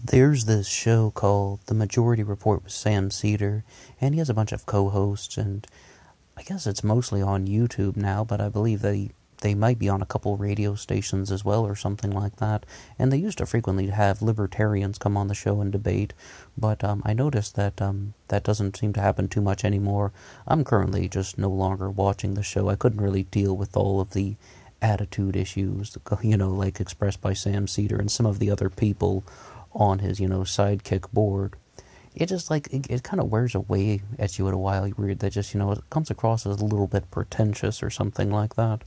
There's this show called The Majority Report with Sam Seder, and he has a bunch of co-hosts, and I guess it's mostly on YouTube now, but I believe they might be on a couple radio stations as well or something like that. And they used to frequently have libertarians come on the show and debate, but I noticed that that doesn't seem to happen too much anymore. I'm currently just no longer watching the show. I couldn't really deal with all of the attitude issues, like expressed by Sam Seder and some of the other people on his, sidekick board. It just, it kind of wears away at you at a while. That just, it comes across as a little bit pretentious or something like that.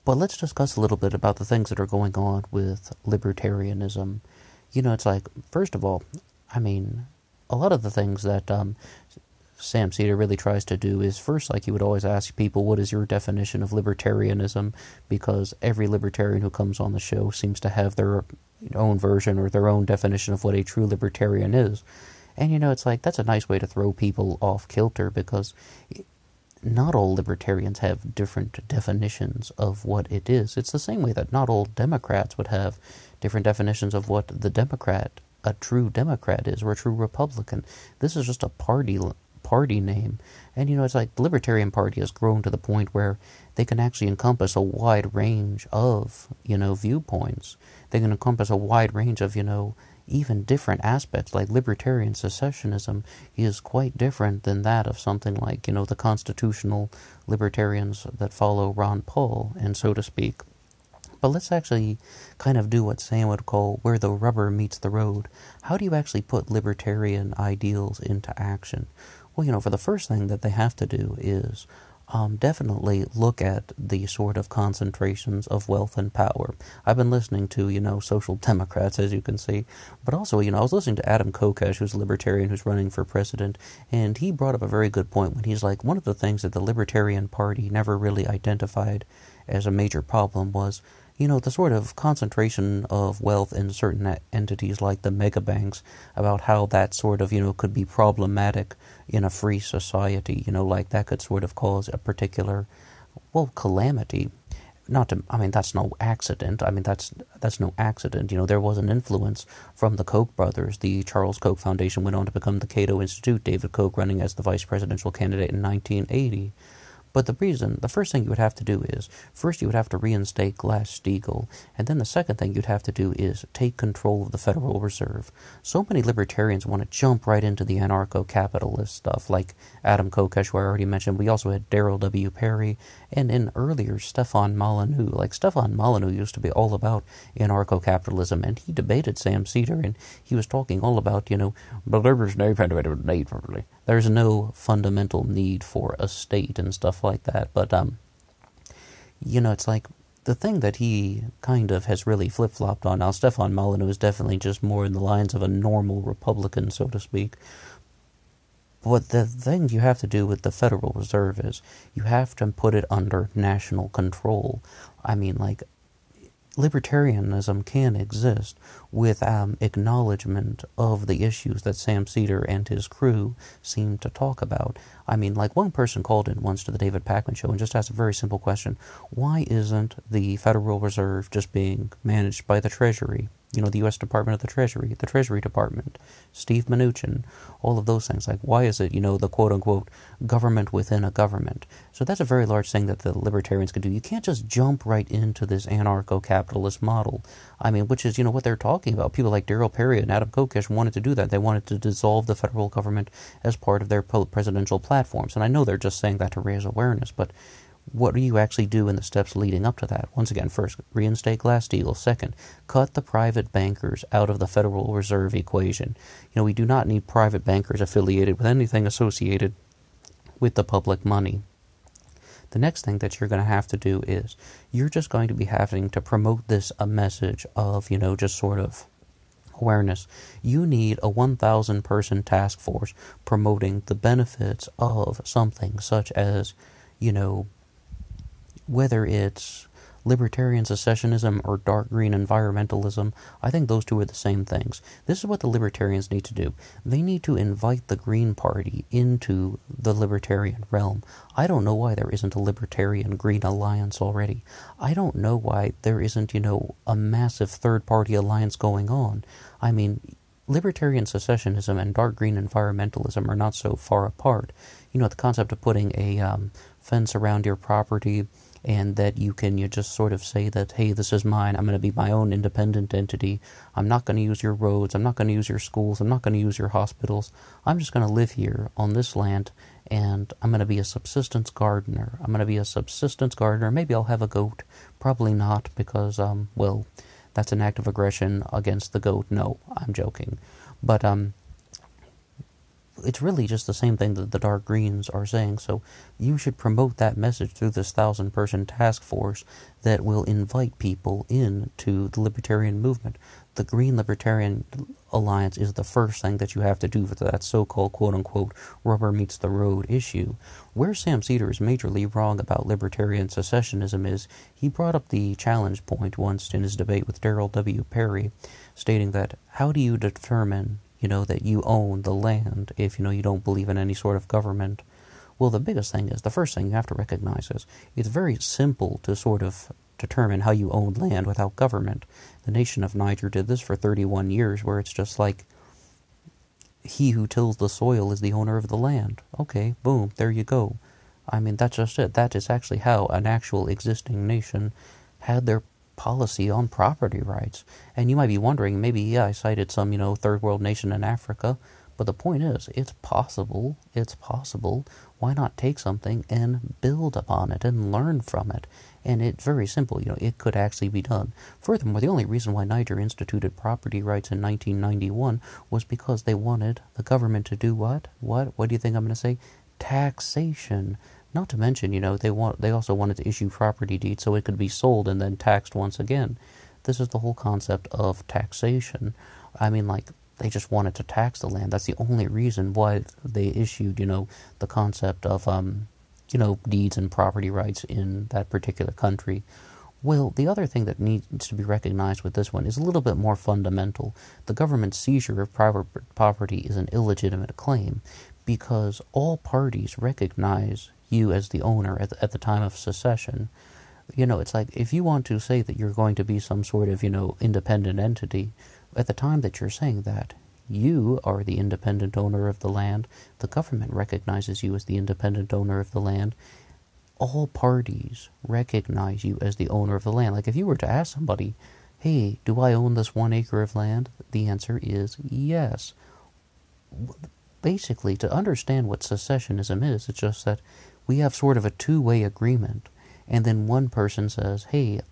But let's discuss a little bit about the things that are going on with libertarianism. First of all, a lot of the things that Sam Seder really tries to do is, first, he would always ask people, what is your definition of libertarianism? Because every libertarian who comes on the show seems to have their own version or their own definition of what a true libertarian is. And, that's a nice way to throw people off kilter, because not all libertarians have different definitions of what it is. It's the same way that not all Democrats would have different definitions of what a true Democrat is, or a true Republican. This is just a party name. And, the Libertarian Party has grown to the point where they can actually encompass a wide range of, viewpoints. They can encompass a wide range of, even different aspects. Like libertarian secessionism is quite different than that of something like, the constitutional libertarians that follow Ron Paul, and so to speak. But let's actually kind of do what Sam would call where the rubber meets the road. How do you actually put libertarian ideals into action? Well, for the first thing that they have to do is definitely look at the sort of concentrations of wealth and power. I've been listening to, social democrats, as you can see, but also, I was listening to Adam Kokesh, who's a libertarian who's running for president, and he brought up a very good point when he's like, one of the things that the Libertarian Party never really identified as a major problem was, the sort of concentration of wealth in certain entities like the mega banks, about how that sort of, could be problematic in a free society, that could sort of cause a particular, calamity. That's no accident. That's no accident. There was an influence from the Koch brothers. The Charles Koch Foundation went on to become the Cato Institute, David Koch running as the vice presidential candidate in 1980. But the first thing you would have to do is, first you would have to reinstate Glass-Steagall, and then the second thing you'd have to do is take control of the Federal Reserve. So many libertarians want to jump right into the anarcho-capitalist stuff, like Adam Kokesh, who I already mentioned. We also had Darrell W. Perry, and in earlier, Stefan Molyneux. Stefan Molyneux used to be all about anarcho-capitalism, and he debated Sam Seder, and he was talking all about, but there's no fundamental need for a state and stuff like that. But, the thing that he kind of has really flip-flopped on. Now, Stefan Molyneux is definitely just more in the lines of a normal Republican, so to speak. But the thing you have to do with the Federal Reserve is you have to put it under national control. Libertarianism can exist with acknowledgement of the issues that Sam Seder and his crew seem to talk about. One person called in once to the David Pakman show and just asked a very simple question. Why isn't the Federal Reserve just being managed by the Treasury? The U.S. Department of the Treasury Department, Steve Mnuchin, all of those things. Why is it, the quote-unquote government within a government? So that's a very large thing that the libertarians can do. You can't just jump right into this anarcho-capitalist model. Which is, what they're talking about. People like Darrell Perry and Adam Kokesh wanted to do that. They wanted to dissolve the federal government as part of their presidential platforms. And I know they're just saying that to raise awareness, but what do you actually do in the steps leading up to that? Once again, first, reinstate Glass-Steagall. Second, cut the private bankers out of the Federal Reserve equation. We do not need private bankers affiliated with anything associated with the public money. The next thing that you're going to have to do is you're just going to be having to promote this a message of, just sort of awareness. You need a 1,000-person task force promoting the benefits of something such as, whether it's libertarian secessionism or dark green environmentalism. I think those two are the same things. This is what the libertarians need to do. They need to invite the Green Party into the libertarian realm. I don't know why there isn't a libertarian green alliance already. I don't know why there isn't, a massive third-party alliance going on. I mean, libertarian secessionism and dark green environmentalism are not so far apart. The concept of putting a fence around your property, and that you just sort of say that, hey, this is mine, I'm going to be my own independent entity, I'm not going to use your roads, I'm not going to use your schools, I'm not going to use your hospitals, I'm just going to live here on this land, and I'm going to be a subsistence gardener. Maybe I'll have a goat. Probably not, because, that's an act of aggression against the goat. No, I'm joking. But, it's really just the same thing that the dark greens are saying. So you should promote that message through this 1,000-person task force that will invite people into the libertarian movement. The Green Libertarian Alliance is the first thing that you have to do for that so-called quote-unquote rubber meets the road issue. Where Sam Seder is majorly wrong about libertarian secessionism is he brought up the challenge point once in his debate with Darrell W. Perry, stating that how do you determine that you own the land if, you don't believe in any sort of government? Well, the first thing you have to recognize is it's very simple to sort of determine how you own land without government. The nation of Niger did this for 31 years, where it's just like, he who tills the soil is the owner of the land. Okay, boom, there you go. I mean, that's just it. That is actually how an actual existing nation had their policy on property rights. And you might be wondering, maybe, I cited some, third world nation in Africa, but the point is, it's possible. Why not take something and build upon it and learn from it? And it's very simple, it could actually be done. Furthermore, the only reason why Niger instituted property rights in 1991 was because they wanted the government to do what? What do you think I'm going to say? Taxation. Not to mention, they also wanted to issue property deeds so it could be sold and then taxed once again. This is the whole concept of taxation. I mean, they just wanted to tax the land. That's the only reason why they issued, the concept of, deeds and property rights in that particular country. Well, the other thing that needs to be recognized with this one is a little bit more fundamental. The government's seizure of private property is an illegitimate claim because all parties recognize you as the owner at the time of secession. It's like, if you want to say that you're going to be some sort of, independent entity, at the time that you're saying that, you are the independent owner of the land, the government recognizes you as the independent owner of the land, all parties recognize you as the owner of the land. Like, if you were to ask somebody, hey, do I own this 1 acre of land? The answer is yes. Basically, to understand what secessionism is, it's just that we have sort of a two-way agreement, and then one person says, hey,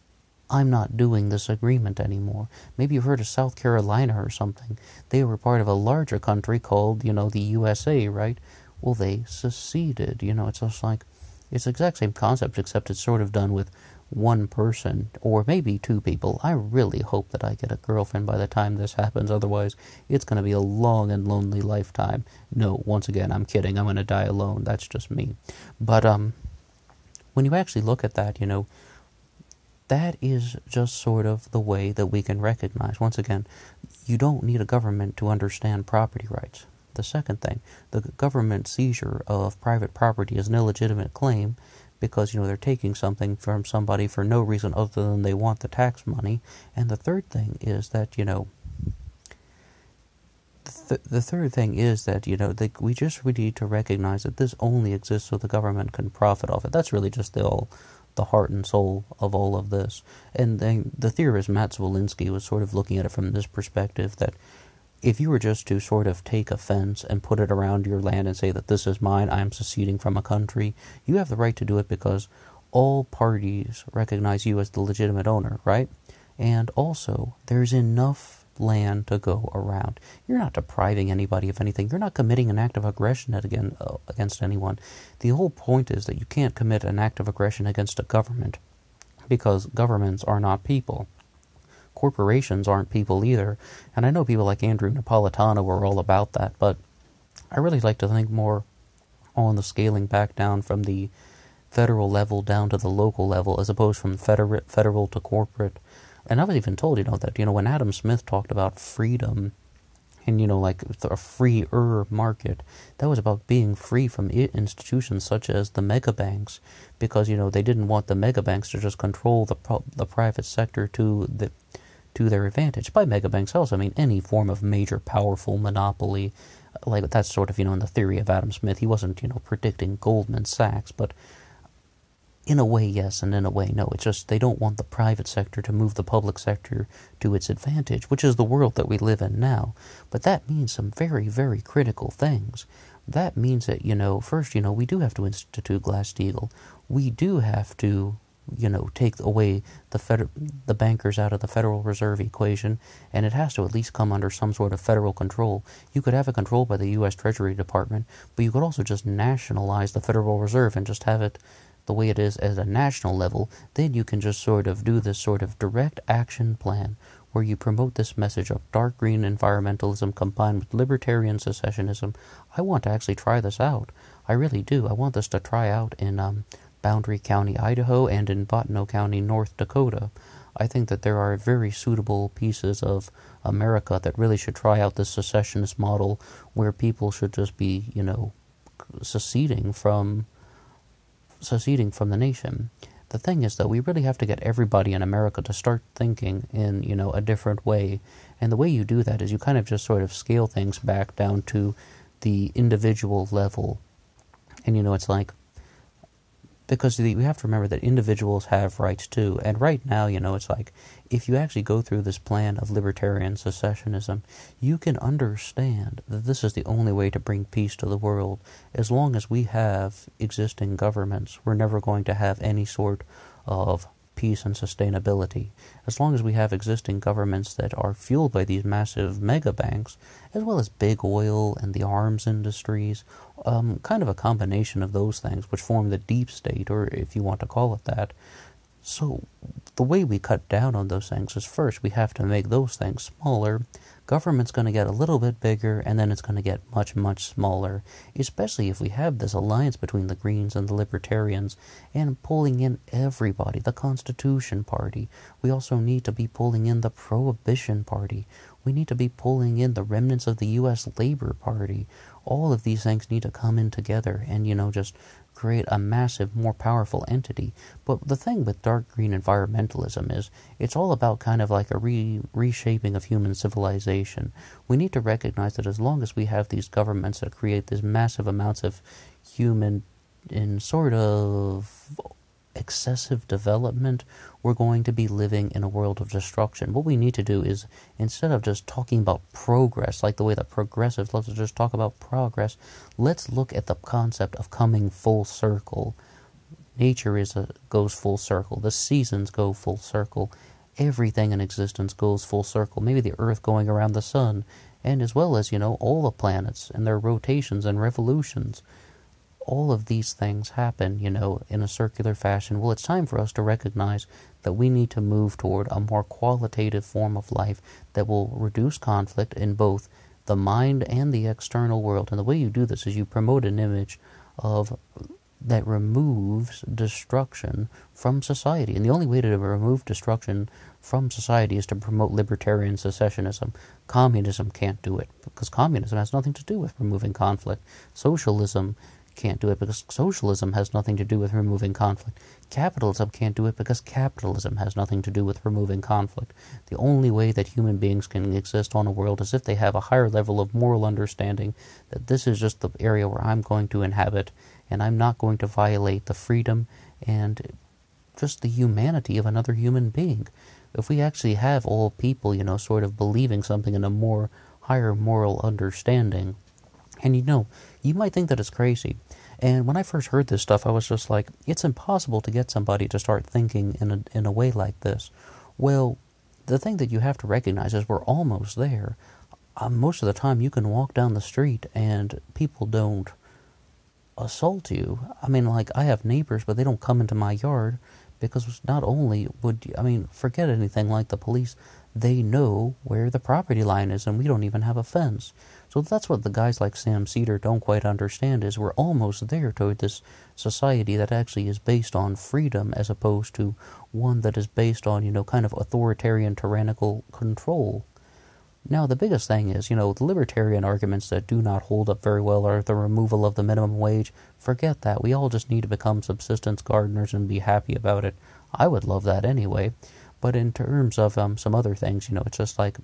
I'm not doing this agreement anymore. Maybe you've heard of South Carolina or something. They were part of a larger country called, the USA, right? Well, they seceded. It's just like, it's the exact same concept, except it's sort of done with one person, or maybe two people. I really hope that I get a girlfriend by the time this happens, otherwise it's going to be a long and lonely lifetime. No, once again, I'm kidding, I'm going to die alone, that's just me. But, when you actually look at that, that is just sort of the way that we can recognize, once again, you don't need a government to understand property rights. The second thing, the government seizure of private property is an illegitimate claim, because, they're taking something from somebody for no reason other than they want the tax money. And the third thing is that, we need to recognize that this only exists so the government can profit off it. That's really just the heart and soul of all of this. And then the theorist Matt Zwolinski was sort of looking at it from this perspective, that if you were just to sort of take a fence and put it around your land and say that this is mine, I am seceding from a country, you have the right to do it because all parties recognize you as the legitimate owner, right? And also, there's enough land to go around. You're not depriving anybody of anything. You're not committing an act of aggression against anyone. The whole point is that you can't commit an act of aggression against a government because governments are not people. Corporations aren't people either, and I know people like Andrew Napolitano are all about that, but I really like to think more on the scaling back down from the federal level down to the local level, as opposed from federal to corporate. And I was even told, that, when Adam Smith talked about freedom and, like a freer market, that was about being free from institutions such as the mega banks, because, they didn't want the mega banks to just control the private sector to their advantage. By mega banks, I also mean any form of major powerful monopoly. Like, that's sort of, in the theory of Adam Smith. He wasn't, predicting Goldman Sachs, but in a way, yes, and in a way, no. It's just they don't want the private sector to move the public sector to its advantage, which is the world that we live in now. But that means some very, very critical things. That means that, first, we do have to institute Glass-Steagall. We do have to, take away the bankers out of the Federal Reserve equation, and it has to at least come under some sort of federal control. You could have it controlled by the U.S. Treasury Department, but you could also just nationalize the Federal Reserve and just have it the way it is at a national level. Then you can just sort of do this sort of direct action plan where you promote this message of dark green environmentalism combined with libertarian secessionism. I want to actually try this out. I really do. I want this to try out in Boundary County, Idaho, and in Bottineau County, North Dakota. I think that there are very suitable pieces of America that really should try out this secessionist model where people should just be, seceding from the nation. The thing is, though, we really have to get everybody in America to start thinking in, a different way. And the way you do that is you kind of just sort of scale things back down to the individual level. And, it's like, because we have to remember that individuals have rights too. And right now, it's like, if you actually go through this plan of libertarian secessionism, you can understand that this is the only way to bring peace to the world. As long as we have existing governments, we're never going to have any sort of peace and sustainability. As long as we have existing governments that are fueled by these massive mega banks, as well as big oil and the arms industries, kind of a combination of those things, which form the deep state, or if you want to call it that. So the way we cut down on those things is, first we have to make those things smaller. Government's going to get a little bit bigger, and then it's going to get much, much smaller, especially if we have this alliance between the Greens and the Libertarians, and pulling in everybody, the Constitution Party. We also need to be pulling in the Prohibition Party. We need to be pulling in the remnants of the U.S. Labor Party. All of these things need to come in together and, just create a massive, more powerful entity. But the thing with dark green environmentalism is it's all about kind of like a reshaping of human civilization. We need to recognize that as long as we have these governments that create these massive amounts of human and sort of excessive development, we're going to be living in a world of destruction. What we need to do is, instead of just talking about progress, like the way that progressives love to just talk about progress, let's look at the concept of coming full circle. Nature goes full circle. The seasons go full circle. Everything in existence goes full circle. Maybe the Earth going around the sun, and as well as, all the planets and their rotations and revolutions. All of these things happen, in a circular fashion. Well, it's time for us to recognize that we need to move toward a more qualitative form of life that will reduce conflict in both the mind and the external world. And the way you do this is you promote an image that removes destruction from society. And the only way to remove destruction from society is to promote libertarian secessionism. Communism can't do it, because communism has nothing to do with removing conflict. Socialism can't do it because socialism has nothing to do with removing conflict. Capitalism can't do it because capitalism has nothing to do with removing conflict. The only way that human beings can exist on a world is if they have a higher level of moral understanding that this is just the area where I'm going to inhabit, and I'm not going to violate the freedom and just the humanity of another human being. If we actually have all people, sort of believing something in a more higher moral understanding, and you might think that it's crazy. And when I first heard this stuff, I was just like, it's impossible to get somebody to start thinking in a way like this. Well, the thing that you have to recognize is we're almost there. Most of the time you can walk down the street and people don't assault you. I mean, like, I have neighbors, but they don't come into my yard because not only forget anything like the police, they know where the property line is, and we don't even have a fence. So that's what the guys like Sam Seder don't quite understand, is we're almost there toward this society that actually is based on freedom as opposed to one that is based on, kind of authoritarian, tyrannical control. Now, the biggest thing is, the libertarian arguments that do not hold up very well are the removal of the minimum wage. Forget that. We all just need to become subsistence gardeners and be happy about it. I would love that anyway. But in terms of some other things, it's just like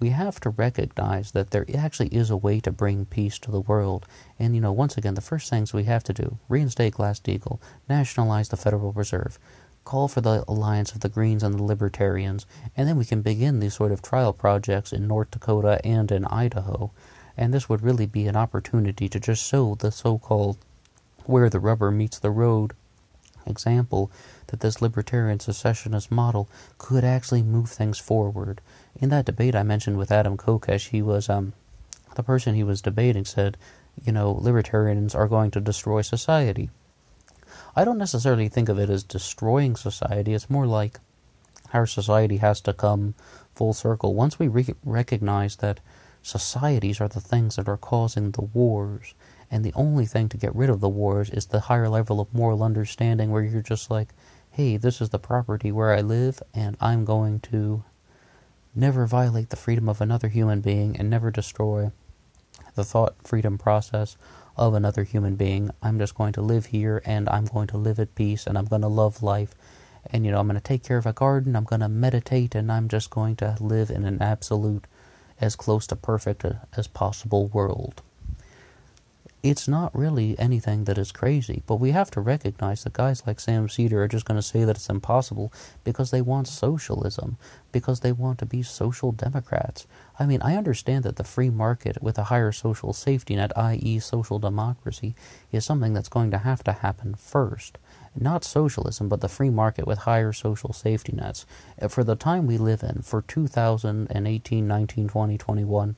we have to recognize that there actually is a way to bring peace to the world. And, once again, the first things we have to do, reinstate Glass-Steagall, nationalize the Federal Reserve, call for the alliance of the Greens and the Libertarians, and then we can begin these sort of trial projects in North Dakota and in Idaho. And this would really be an opportunity to just show the so-called where the rubber meets the road example that this libertarian secessionist model could actually move things forward. In that debate I mentioned with Adam Kokesh, he was the person he was debating said, libertarians are going to destroy society. I don't necessarily think of it as destroying society. It's more like our society has to come full circle. Once we recognize that societies are the things that are causing the wars, and the only thing to get rid of the wars is the higher level of moral understanding where you're just like, hey, this is the property where I live, and I'm going to never violate the freedom of another human being and never destroy the thought freedom process of another human being. I'm just going to live here, and I'm going to live at peace, and I'm going to love life, and, I'm going to take care of a garden, I'm going to meditate, and I'm just going to live in an absolute, as close to perfect as possible world. It's not really anything that is crazy, but we have to recognize that guys like Sam Seder are just going to say that it's impossible because they want socialism, because they want to be social democrats. I mean, I understand that the free market with a higher social safety net, i.e. social democracy, is something that's going to happen first. Not socialism, but the free market with higher social safety nets. For the time we live in, for 2018, 19, 20, 21,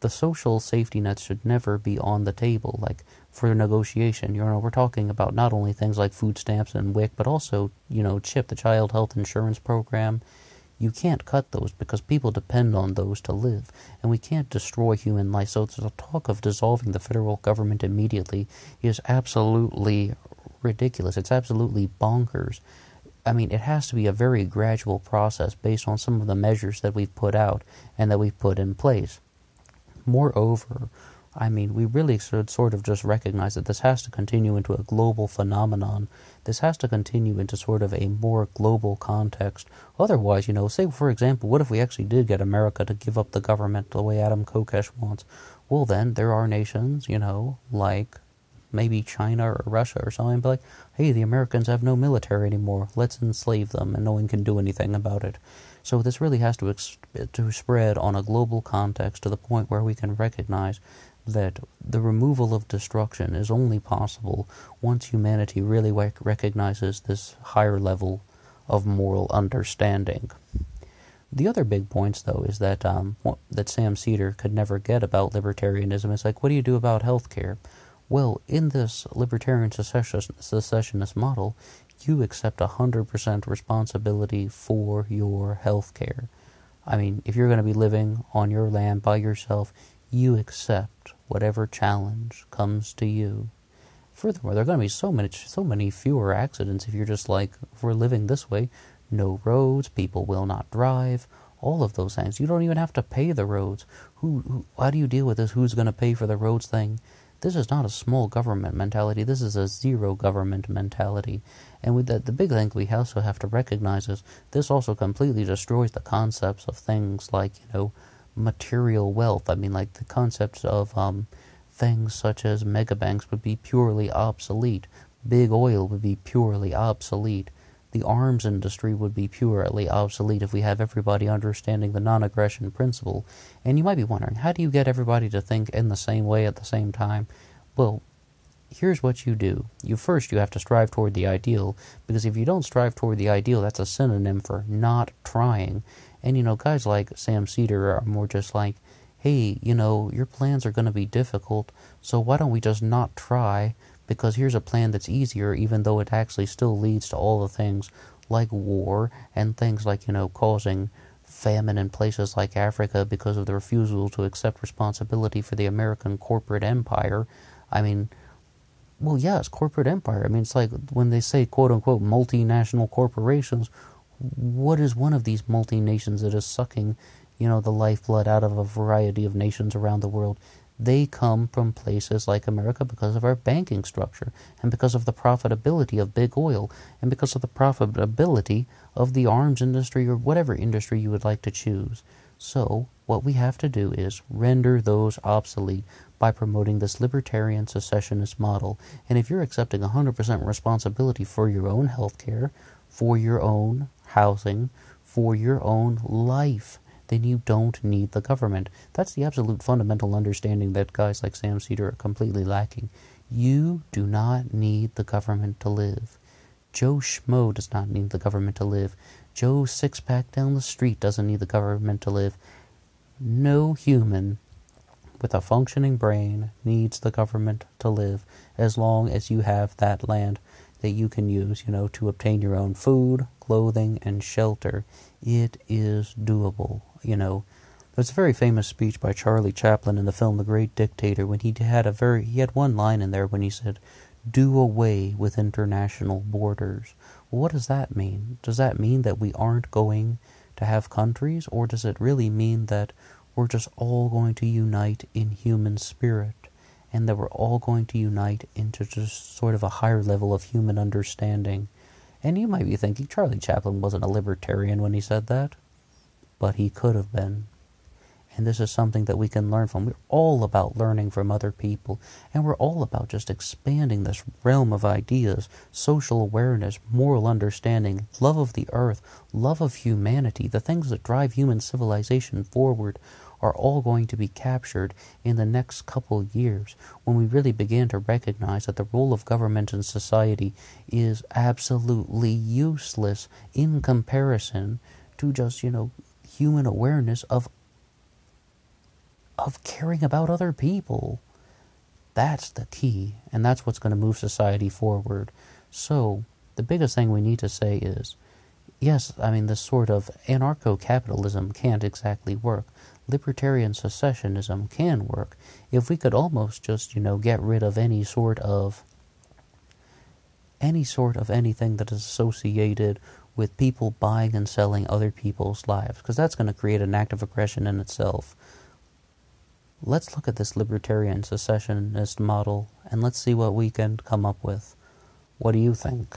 the social safety nets should never be on the table, like, for negotiation. We're talking about not only things like food stamps and WIC, but also, CHIP, the Child Health Insurance Program. You can't cut those because people depend on those to live, and we can't destroy human life. So the talk of dissolving the federal government immediately is absolutely ridiculous. It's absolutely bonkers. I mean, it has to be a very gradual process based on some of the measures that we've put out and that we've put in place. Moreover, I mean, we really should sort of just recognize that this has to continue into a global phenomenon. This has to continue into sort of a more global context. Otherwise, say, for example, what if we actually did get America to give up the government the way Adam Kokesh wants? Well, then there are nations, like maybe China or Russia or something, but like, hey, the Americans have no military anymore. Let's enslave them, and no one can do anything about it. So this really has to spread on a global context to the point where we can recognize that the removal of destruction is only possible once humanity really recognizes this higher level of moral understanding. The other big points, though, is that that Sam Seder could never get about libertarianism is like, what do you do about healthcare? Well, in this libertarian secessionist model, you accept 100% responsibility for your health care. I mean, if you're going to be living on your land by yourself, you accept whatever challenge comes to you. Furthermore, there are going to be so many fewer accidents if you're just like, if we're living this way, no roads, people will not drive, all of those things. You don't even have to pay the roads. How do you deal with this? Who's going to pay for the roads thing? This is not a small government mentality. This is a zero government mentality. And with that, the big thing we also have to recognize is this also completely destroys the concepts of things like, material wealth. I mean, like the concepts of things such as megabanks would be purely obsolete. Big oil would be purely obsolete. The arms industry would be purely obsolete if we have everybody understanding the non-aggression principle. And you might be wondering, how do you get everybody to think in the same way at the same time? Well, here's what you do. You have to strive toward the ideal, because if you don't strive toward the ideal, that's a synonym for not trying. And, guys like Sam Seder are more just like, hey, your plans are going to be difficult, so why don't we just not try? Because here's a plan that's easier, even though it actually still leads to all the things like war and things like, causing famine in places like Africa because of the refusal to accept responsibility for the American corporate empire. I mean, well, yes, corporate empire. I mean, it's like when they say, quote-unquote, multinational corporations, what is one of these multinations that is sucking, the lifeblood out of a variety of nations around the world? They come from places like America because of our banking structure, and because of the profitability of big oil, and because of the profitability of the arms industry, or whatever industry you would like to choose. So, what we have to do is render those obsolete by promoting this libertarian secessionist model. And if you're accepting 100% responsibility for your own health care, for your own housing, for your own life, then you don't need the government. That's the absolute fundamental understanding that guys like Sam Seder are completely lacking. You do not need the government to live. Joe Schmo does not need the government to live. Joe Six-Pack down the street doesn't need the government to live. No human with a functioning brain needs the government to live, as long as you have that land that you can use, to obtain your own food, clothing, and shelter. It is doable, There's a very famous speech by Charlie Chaplin in the film The Great Dictator, when he had one line in there when he said, "Do away with international borders." Well, what does that mean? Does that mean that we aren't going to have countries, or does it really mean that we're just all going to unite in human spirit, and that we're all going to unite into just sort of a higher level of human understanding? And you might be thinking, Charlie Chaplin wasn't a libertarian when he said that, but he could have been. And this is something that we can learn from. We're all about learning from other people, and we're all about just expanding this realm of ideas, social awareness, moral understanding, love of the earth, love of humanity. The things that drive human civilization forward are all going to be captured in the next couple years, when we really begin to recognize that the role of government in society is absolutely useless in comparison to just, human awareness of caring about other people. That's the key, and that's what's going to move society forward. So, the biggest thing we need to say is, yes, this sort of anarcho-capitalism can't exactly work. Libertarian secessionism can work. If we could almost just, get rid of any sort of anything that is associated with people buying and selling other people's lives, because that's going to create an act of aggression in itself. Let's look at this libertarian secessionist model, and let's see what we can come up with. What do you think?